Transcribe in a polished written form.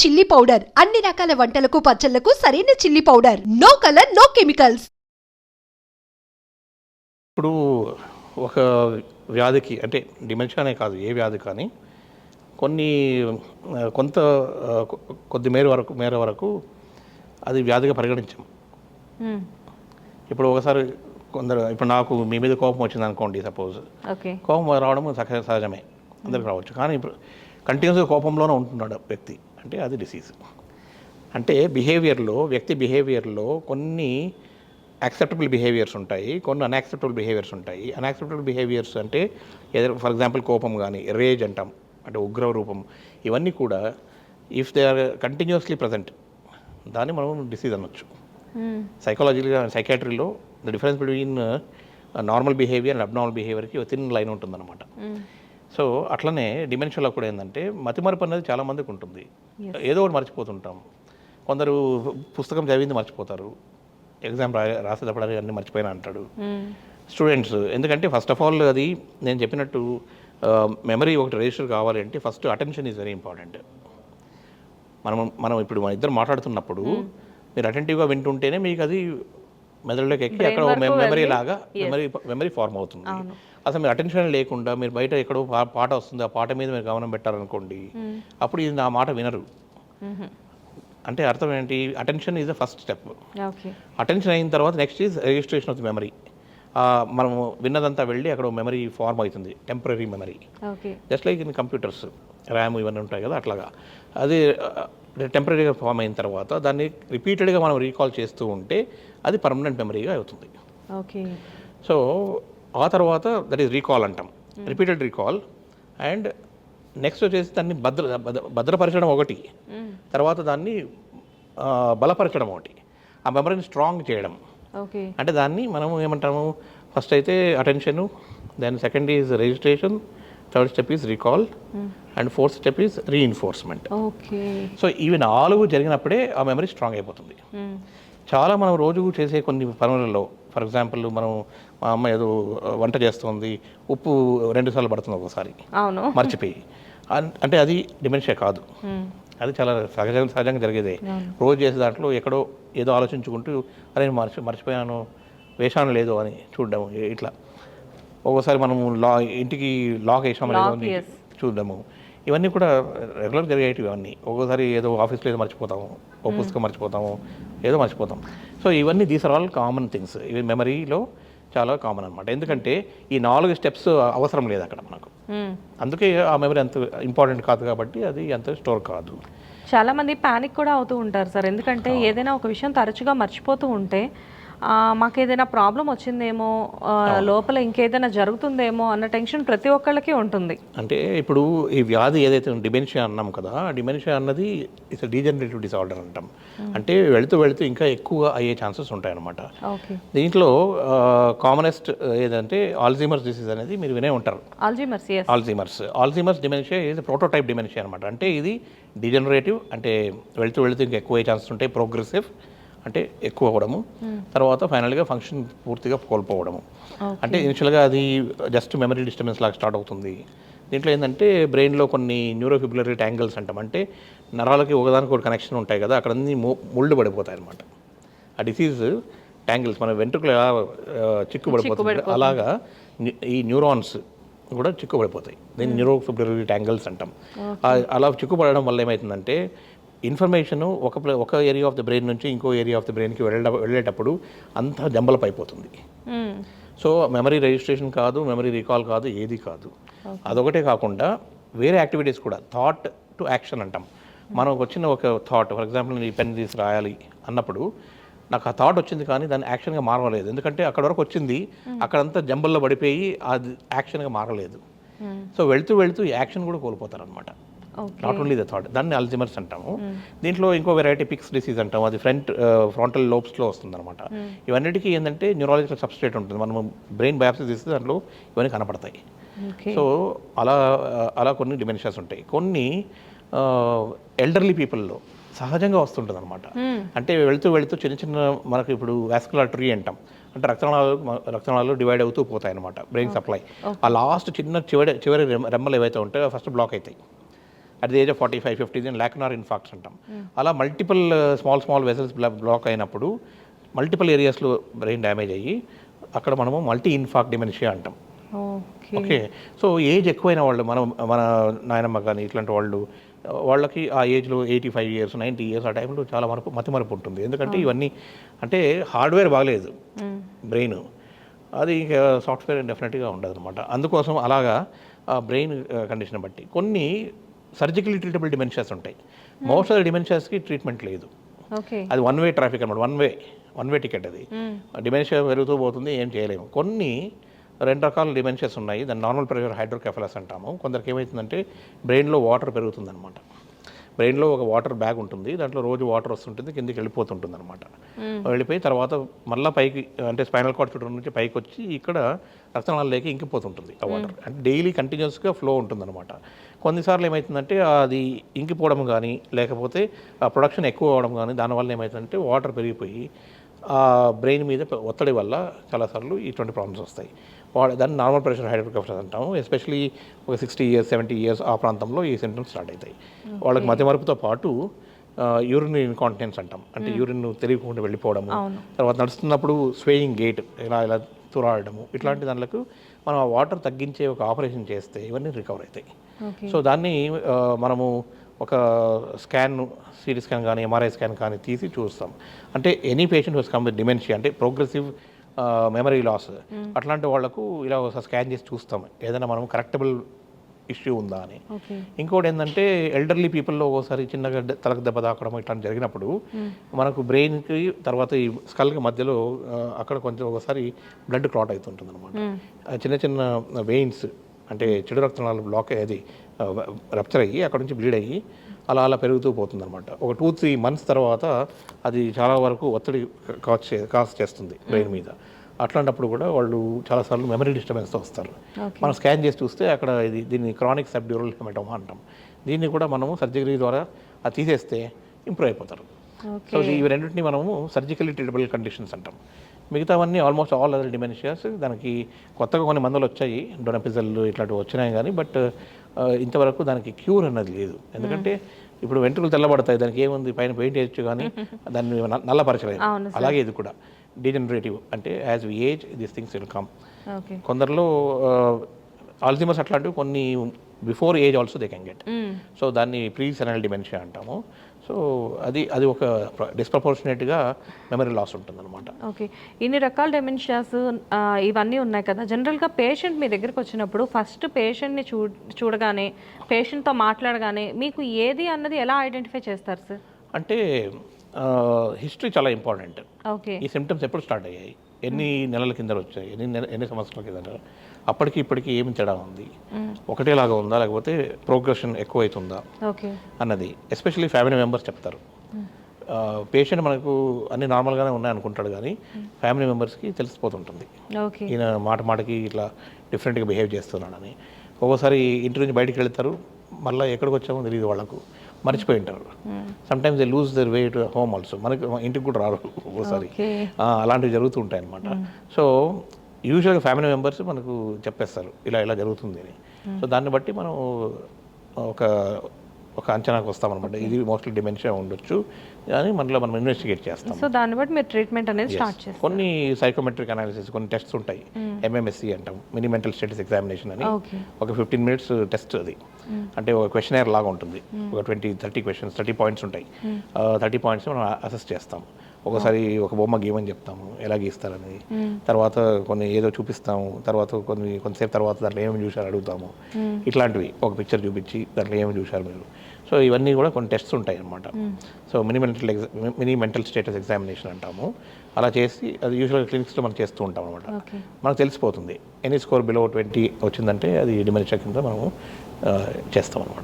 Chilli powder అన్ని రకాల వంటలకు పచ్చళ్లకు సరైన chilli powder. No colour no chemicals. ఇప్పుడు ఒక వ్యాధికి అంటే డిమెన్షియా అనే కాదు, ఏ వ్యాధి కానీ కొద్ది మేర వరకు అది వ్యాధిగా పరిగణించాం. ఇప్పుడు ఒకసారి ఇప్పుడు నాకు మీ మీద కోపం వచ్చింది అనుకోండి, సపోజ్ కోపం రావడం సహజమే, అందరికి రావచ్చు. కానీ ఇప్పుడు కంటిన్యూస్గా కోపంలోనే ఉంటున్నాడు వ్యక్తి అంటే అది డిసీజ్. అంటే వ్యక్తి బిహేవియర్లో కొన్ని యాక్సెప్టబుల్ బిహేవియర్స్ ఉంటాయి, కొన్ని అన్యాక్సెప్టబుల్ బిహేవియర్స్ ఉంటాయి. అన్యాక్సెప్టబుల్ బిహేవియర్స్ అంటే ఏదైనా ఫర్ ఎగ్జాంపుల్ కోపం కానీ, రేజ్ అంటాం అంటే ఉగ్ర రూపం, ఇవన్నీ కూడా if they are continuously present దాన్ని మనం డిసీజ్ అనొచ్చు. సైకాలజీగా సైకాట్రీలో the difference between normal behaviour and abnormal బిహేవియర్కి థిన్ లైన్ ఉంటుందన్నమాట. సో అట్లనే డిమెన్షియాలో కూడా ఏంటంటే మతిమరుపు అనేది చాలామందికి ఉంటుంది. ఏదో ఒకటి మర్చిపోతుంటాం. కొందరు పుస్తకం చదివింది మర్చిపోతారు, ఎగ్జామ్ రాసేటప్పుడు అది అన్నీ మర్చిపోయినా అంటాడు. స్టూడెంట్స్ ఎందుకంటే ఫస్ట్ ఆఫ్ ఆల్ అది నేను చెప్పినట్టు మెమరీ ఒకటి రిజిస్టర్ కావాలి అంటే first attention is very important. మనం ఇప్పుడు మన ఇద్దరు మాట్లాడుతున్నప్పుడు మీరు అటెంటివ్గా వింటుంటేనే మీకు అది మెదడులోకి ఎక్కి అక్కడ మెమరీ లాగా మెమరీ ఫార్మ్ అవుతుంది. అసలు మీరు అటెన్షన్ లేకుండా మీరు బయట ఎక్కడో పాట వస్తుంది, ఆ పాట మీద మీరు గమనం పెట్టారనుకోండి, అప్పుడు ఇది నా మాట వినరు. అంటే అర్థం ఏంటి? Attention is the first step. Attention అయిన తర్వాత next is registration of the memory. మనము విన్నదంతా వెళ్ళి అక్కడ మెమరీ ఫార్మ్ అవుతుంది, temporary memory. Just like in computers RAM ఇవన్నీ ఉంటాయి కదా, అట్లాగా అది టెంపరీగా ఫామ్ అయిన తర్వాత దాన్ని రిపీటెడ్గా మనం రీకాల్ చేస్తూ ఉంటే అది పర్మనెంట్ మెమరీగా అవుతుంది. సో ఆ తర్వాత దట్ ఈస్ రీకాల్ అంటాం, రిపీటెడ్ రీకాల్. అండ్ నెక్స్ట్ వచ్చేసి దాన్ని భద్రపరచడం ఒకటి, తర్వాత దాన్ని బలపరచడం ఒకటి, ఆ మెమరీని స్ట్రాంగ్ చేయడం. అంటే దాన్ని మనం ఏమంటాము, ఫస్ట్ అయితే attention, then second is registration, third step is recall, and fourth step is reinforcement. So ఇవి 4 జరిగినప్పుడే ఆ మెమరీ స్ట్రాంగ్ అయిపోతుంది. చాలా మనం రోజు చేసే కొన్ని పనులలో, ఫర్ ఎగ్జాంపుల్ మనం మా అమ్మ ఏదో వంట చేస్తుంది, ఉప్పు 2 సార్లు పడుతుంది ఒకసారి మర్చిపోయి, అంటే అది డిమెన్షియా కాదు, అది చాలా సహజంగా జరిగేదే. రోజు చేసే దాంట్లో ఎక్కడో ఏదో ఆలోచించుకుంటూ అదే మర్చిపోయాను, వేషాను లేదు అని చూడడము, ఇట్లా ఒక్కోసారి మనము ఇంటికి లాక్ వేసాము లేదో అని చూడడము, ఇవన్నీ కూడా రెగ్యులర్ జరిగేటివి. అవన్నీ ఒక్కోసారి ఏదో ఆఫీస్లో ఏదో మర్చిపోతాము, ఓ పుస్తకం మర్చిపోతాము, ఏదో మర్చిపోతాం. సో ఇవన్నీ these are all common things, ఇవి మెమరీలో చాలా కామన్ అనమాట. ఎందుకంటే ఈ 4 స్టెప్స్ అవసరం లేదు అక్కడ మనకు, అందుకే ఆ మెమరీ అంత ఇంపార్టెంట్ కాదు కాబట్టి అది అంత స్టోర్ కాదు. చాలా మంది ప్యానిక్ కూడా అవుతూ ఉంటారు సార్, ఎందుకంటే ఏదైనా ఒక విషయం తరచుగా మర్చిపోతూ ఉంటే మాకు ఏదైనా ప్రాబ్లం వచ్చిందేమో, లోపల ఇంకేదైనా జరుగుతుందేమో అన్న టెన్షన్ ప్రతి ఒక్కళ్ళకి ఉంటుంది. అంటే ఇప్పుడు ఈ వ్యాధి ఏదైతే డిమెన్షియా అన్నాం కదా, డిమెన్షియా అన్నది ఇట్స్ డీజనరేటివ్ డిసార్డర్ అంటాం. అంటే వెళుతూ వెళుతూ ఇంకా అయ్యే ఛాన్సెస్ ఉంటాయి అన్నమాట. దీంట్లో కామనెస్ట్ ఏదంటే ఆల్జీమర్స్ డిసీజ్ అనేది మీరు వినే ఉంటారు. ఆల్జీమర్స్ డిమెన్షియా ఇది ప్రోటోటైప్ డిమెన్షియా అనమాట. అంటే ఇది డీజనరేటివ్, అంటే వెళుతూ ఇంకా ఎక్కువ అయ్యే ఛాన్సెస్ ఉంటాయి. ప్రోగ్రెసివ్ అంటే ఎక్కువ అవ్వడము, తర్వాత ఫైనల్గా ఫంక్షన్ పూర్తిగా కోల్పోవడము. అంటే ఇనిషియల్గా అది జస్ట్ మెమరీ డిస్టర్బెన్స్ లాగా స్టార్ట్ అవుతుంది. దీంట్లో ఏంటంటే బ్రెయిన్లో కొన్ని న్యూరోఫిబ్యులరీ ట్యాంగిల్స్ అంటాం, అంటే నరాలకి ఒకదానికి ఒక కనెక్షన్ ఉంటాయి కదా, అక్కడ అన్ని ముళ్ళు పడిపోతాయి అనమాట. ఆ డిసీజ్ ట్యాంగిల్స్ మన వెంట్రుకలు ఎలా చిక్కుపడిపోతుంది అలాగా ఈ న్యూరాన్స్ కూడా చిక్కుపడిపోతాయి. దీన్ని న్యూరోఫిబ్యులరీ ట్యాంగిల్స్ అంటాం. అలా చిక్కుపడడం వల్ల ఏమవుతుందంటే ఇన్ఫర్మేషన్ ఒక ఏరియా ఆఫ్ ద బ్రెయిన్ నుంచి ఇంకో ఏరియా ఆఫ్ ద బ్రెయిన్కి వెళ్ళేటప్పుడు అంతా జంబలప్ అయిపోతుంది. సో మెమరీ రిజిస్ట్రేషన్ కాదు, మెమరీ రీకాల్ కాదు, ఏది కాదు. అదొకటే కాకుండా వేరే యాక్టివిటీస్ కూడా, థాట్ టు యాక్షన్ అంటాం. మనకు వచ్చిన ఒక థాట్, ఫర్ ఎగ్జాంపుల్ నేను ఈ పెన్ తీసి రాయాలి అన్నప్పుడు నాకు ఆ థాట్ వచ్చింది కానీ దాన్ని యాక్షన్గా మారలేదు, ఎందుకంటే అక్కడ వరకు వచ్చింది, అక్కడంతా జంబల్లో పడిపోయి అది యాక్షన్గా మారలేదు. సో వెళుతూ యాక్షన్ కూడా కోల్పోతారు అనమాట. నాట్ ఓన్లీ ద థాట్, దాన్ని అల్జీమర్స్ అంటాము. దీంట్లో ఇంకో వెరైటీ పిక్స్ డిసీజ్ అంటాము, అది ఫ్రంటల్ లోబ్స్లో వస్తుంది అనమాట. ఇవన్నిటికీ ఏంటంటే న్యూరాలజికల్ సబ్స్ట్రేట్ ఉంటుంది, మనం బ్రెయిన్ బయాప్సీ తీస్తే దాంట్లో ఇవన్నీ కనపడతాయి. సో అలా కొన్ని డిమెన్షియాస్ ఉంటాయి. కొన్ని ఎల్డర్లీ పీపుల్లో సహజంగా వస్తుంటుంది అనమాట. అంటే వెళుతూ చిన్న మనకు ఇప్పుడు వాస్కులార్ అంటాం, అంటే రక్తనాళాలు డివైడ్ అవుతూ పోతాయి అనమాట బ్రెయిన్ సప్లై. ఆ లాస్ట్ చివరి రెమ్మలు ఏవైతే ఉంటాయో ఫస్ట్ బ్లాక్ అవుతాయి. అట్ ది ఏజ్ ఆఫ్ 45-50 దీన్ని లాక్యునార్ ఇన్ఫాక్ట్స్ అంటాం. అలా మల్టిపుల్ స్మాల్ వెసల్స్ బ్లాక్ అయినప్పుడు మల్టిపుల్ ఏరియాస్లో బ్రెయిన్ డ్యామేజ్ అయ్యి అక్కడ మనము మల్టీ ఇన్ఫాక్ట్ డిమెన్షియా అంటాం. ఓకే, సో ఏజ్ ఎక్కువైన వాళ్ళు మన నాయనమ్మ కానీ ఇట్లాంటి వాళ్ళకి ఆ ఏజ్లో 85 years 90 years ఆ టైంలో చాలా మతిమరుపు ఉంటుంది. ఎందుకంటే ఇవన్నీ అంటే హార్డ్వేర్ బాగలేదు బ్రెయిన్, అది ఇంకా సాఫ్ట్వేర్ డెఫినెట్గా ఉండదు అనమాట. అందుకోసం అలాగా బ్రెయిన్ కండిషన్ బట్టి కొన్ని సర్జికలీ ట్రీటబుల్ డిమెన్షియాస్ ఉంటాయి. మోస్ట్ ఆఫ్ ద డిమెన్షియాస్కి ట్రీట్మెంట్ లేదు. అది వన్ వే ట్రాఫిక్ అనమాట, వన్ వే టికెట్. అది డిమెన్షియా పెరుగుతూ పోతుంది, ఏం చేయలేము. కొన్ని 2 రకాల డిమెన్షియాస్ ఉన్నాయి. దాన్ని నార్మల్ ప్రెషర్ హైడ్రోకెఫలస్ అంటాము. కొందరికి ఏమవుతుందంటే బ్రెయిన్లో వాటర్ పెరుగుతుందన్నమాట. బ్రెయిన్లో ఒక వాటర్ బ్యాగ్ ఉంటుంది, దాంట్లో రోజు వాటర్ వస్తుంటుంది, కిందికి వెళ్ళిపోతుంటుంది అనమాట. వెళ్ళిపోయి తర్వాత మళ్ళీ పైకి అంటే స్పైనల్ కార్డ్ చుట్టూ నుంచి పైకి వచ్చి ఇక్కడ రక్తనాళాలలోకి ఇంకిపోతుంటుంది ఆ వాటర్. అంటే డైలీ కంటిన్యూస్గా ఫ్లో ఉంటుందన్నమాట. కొన్నిసార్లు ఏమవుతుందంటే అది ఇంకిపోవడం కానీ లేకపోతే ఆ ప్రొడక్షన్ ఎక్కువ అవ్వడం కానీ దానివల్ల ఏమవుతుందంటే వాటర్ పెరిగిపోయి ఆ బ్రెయిన్ మీద ఒత్తిడి వల్ల చాలాసార్లు ఇటువంటి ప్రాబ్లమ్స్ వస్తాయి. దాన్ని నార్మల్ ప్రెషర్ హైడ్రోకెఫలస్ అంటాము. ఎస్పెషలీ ఒక 60 years 70 years ఆ ప్రాంతంలో ఈ సింటమ్స్ స్టార్ట్ అవుతాయి. వాళ్ళకి మతిమరుపుతో పాటు యూరిన్ ఇన్కాంటినెన్స్ అంటాం, అంటే యూరిన్ తెలియకుండా వెళ్ళిపోవడము, తర్వాత నడుస్తున్నప్పుడు స్వేయింగ్ గేట్ ఇలా తురాడము, ఇట్లాంటి దానికి మనం ఆ వాటర్ తగ్గించే ఒక ఆపరేషన్ చేస్తే ఇవన్నీ రికవర్ అవుతాయి. సో దాన్ని మనము ఒక స్కాన్, సిటీ స్కాన్ కానీ ఎంఆర్ఐ స్కాన్ కానీ తీసి చూస్తాం. అంటే any patient who's come with dementia అంటే ప్రోగ్రెసివ్ మెమరీ లాస్, అట్లాంటి వాళ్లకు ఇలా ఒకసారి స్కాన్ చేసి చూస్తాం ఏదైనా మనం కరెక్టబుల్ ఇష్యూ ఉందా అని. ఇంకోటి ఏంటంటే ఎల్డర్లీ పీపుల్లో ఒకసారి చిన్నగా తలకు దెబ్బ తాకడం ఇట్లాంటి జరిగినప్పుడు మనకు బ్రెయిన్కి తర్వాత ఈ స్కల్కి మధ్యలో అక్కడ కొంచెం ఒకసారి బ్లడ్ క్లాట్ అవుతుంటుంది అనమాట. చిన్న చిన్న వెయిన్స్ అంటే చెడు రక్తనాళాలు బ్లాక్ అయ్యేది రప్చర్ అయ్యి అక్కడ నుంచి బ్లీడ్ అయ్యి అలా పెరుగుతూ పోతుందన్నమాట. ఒక 2-3 months తర్వాత అది చాలా వరకు ఒత్తిడి కాజ్ చేస్తుంది బ్రెయిన్ మీద. అట్లాంటప్పుడు కూడా వాళ్ళు చాలాసార్లు మెమరీ డిస్టర్బెన్స్తో వస్తారు. మనం స్కాన్ చేసి చూస్తే అక్కడ దీన్ని క్రానిక్ సబ్డ్యూరల్ హెమటోమా అంటాం. దీన్ని కూడా మనము సర్జరీ ద్వారా అది తీసేస్తే ఇంప్రూవ్ అయిపోతారు. సో ఇవి రెండింటిని మనము సర్జికలీ ట్రీటబుల్ కండిషన్స్ అంటాం. మిగతావన్నీ ఆల్మోస్ట్ ఆల్ అదర్ డిమెన్షియాస్. దానికి కొత్తగా కొన్ని మందులు వచ్చాయి, డొనపిజల్ ఇట్లాంటివి వచ్చినాయి కానీ బట్ ఇంతవరకు దానికి క్యూర్ అన్నది లేదు. ఎందుకంటే ఇప్పుడు వెంట్రుకలు తెల్లబడతాయి, దానికి ఏముంది పైన పెయింట్ వేయచ్చు కానీ దాన్ని నల్లపరచలేదు. అలాగే ఇది కూడా డీజనరేటివ్, అంటే as we age this things will come. కొందరిలో ఆల్జీమర్స్ అట్లాంటివి కొన్ని before age also they can get. So దాన్ని ప్రీ సెనల్ డిమెన్షియా అంటాము. సో అది ఒక డిస్ప్రపోర్షనేట్గా మెమరీ లాస్ ఉంటుందన్నమాట. ఓకే, ఇన్ని రకాల డెమెన్షియాస్ ఇవన్నీ ఉన్నాయి కదా. జనరల్గా పేషెంట్ మీ దగ్గరికి వచ్చినప్పుడు ఫస్ట్ పేషెంట్ని చూడగానే పేషెంట్తో మాట్లాడగానే మీకు ఏది అన్నది ఎలా ఐడెంటిఫై చేస్తారు సార్? అంటే హిస్టరీ చాలా ఇంపార్టెంట్. ఓకే, ఈ సిమ్టమ్స్ ఎప్పుడు స్టార్ట్ అయ్యాయి, ఎన్ని నెలల కింద వచ్చాయి, ఎన్ని సంవత్సరాల కింద, అప్పటికి ఇప్పటికి ఏమి తేడా ఉంది, ఒకటేలాగా ఉందా లేకపోతే ప్రోగ్రెషన్ ఎక్కువ అవుతుందా అన్నది ఎస్పెషల్లీ ఫ్యామిలీ మెంబర్స్ చెప్తారు. పేషెంట్ మనకు అన్ని నార్మల్గానే ఉన్నాయనుకుంటాడు కానీ ఫ్యామిలీ మెంబర్స్కి తెలిసిపోతుంటుంది ఈయన మాటకి ఇట్లా డిఫరెంట్గా బిహేవ్ చేస్తున్నాడని. ఒక్కోసారి ఇంటి నుంచి బయటికి వెళ్తారు, మళ్ళీ ఎక్కడికి వచ్చామో తెలియదు, వాళ్ళకు మర్చిపోయి ఉంటారు. Sometimes they lose there way to home also, మనకి ఇంటికి కూడా రారు ఒక్కోసారి. అలాంటివి జరుగుతూ ఉంటాయి అన్నమాట. సో యూజువల్గా ఫ్యామిలీ మెంబర్స్ మనకు చెప్పేస్తారు ఇలా జరుగుతుంది అని. సో దాన్ని బట్టి మనం ఒక అంచనాకు వస్తామన్నమాట. ఇది మోస్ట్లీ డిమెన్షియా ఉండొచ్చు అని మనం ఇన్వెస్టిగేట్ చేస్తాం. సో దాన్ని బట్టి మీరు ట్రీట్మెంట్ అనేది స్టార్ట్ చేస్తారు. కొన్ని సైకోమెట్రిక్ అనాలిసిస్, కొన్ని టెస్ట్స్ ఉంటాయి, MMSE అంటాం, మినీ మెంటల్ స్టేటస్ ఎగ్జామినేషన్ అని. ఒక 15 minutes టెస్ట్ అది. అంటే ఒక క్వశ్చనర్ లాగా ఉంటుంది, ఒక 20-30 questions, 30 points ఉంటాయి. 30 points మనం అసెస్ చేస్తాం. ఒకసారి ఒక బొమ్మ గీయమని చెప్తాము, ఎలా గీస్తారని, తర్వాత కొన్ని ఏదో చూపిస్తాము, తర్వాత కొంతసేపు తర్వాత దాంట్లో ఏమేమి చూశారు అడుగుతాము. ఇట్లాంటివి ఒక పిక్చర్ చూపించి దాంట్లో ఏమేమి చూశారు మీరు. సో ఇవన్నీ కూడా కొన్ని టెస్ట్స్ ఉంటాయి అన్నమాట. So mini mental status examination అంటాము. అలా చేసి అది యూజువల్గా క్లినిక్స్లో మనం చేస్తూ ఉంటాం అనమాట. మనకు తెలిసిపోతుంది ఎనీ స్కోర్ బిలో 20 వచ్చిందంటే అది డిమెన్షియా కింద మనము చేస్తాం అనమాట.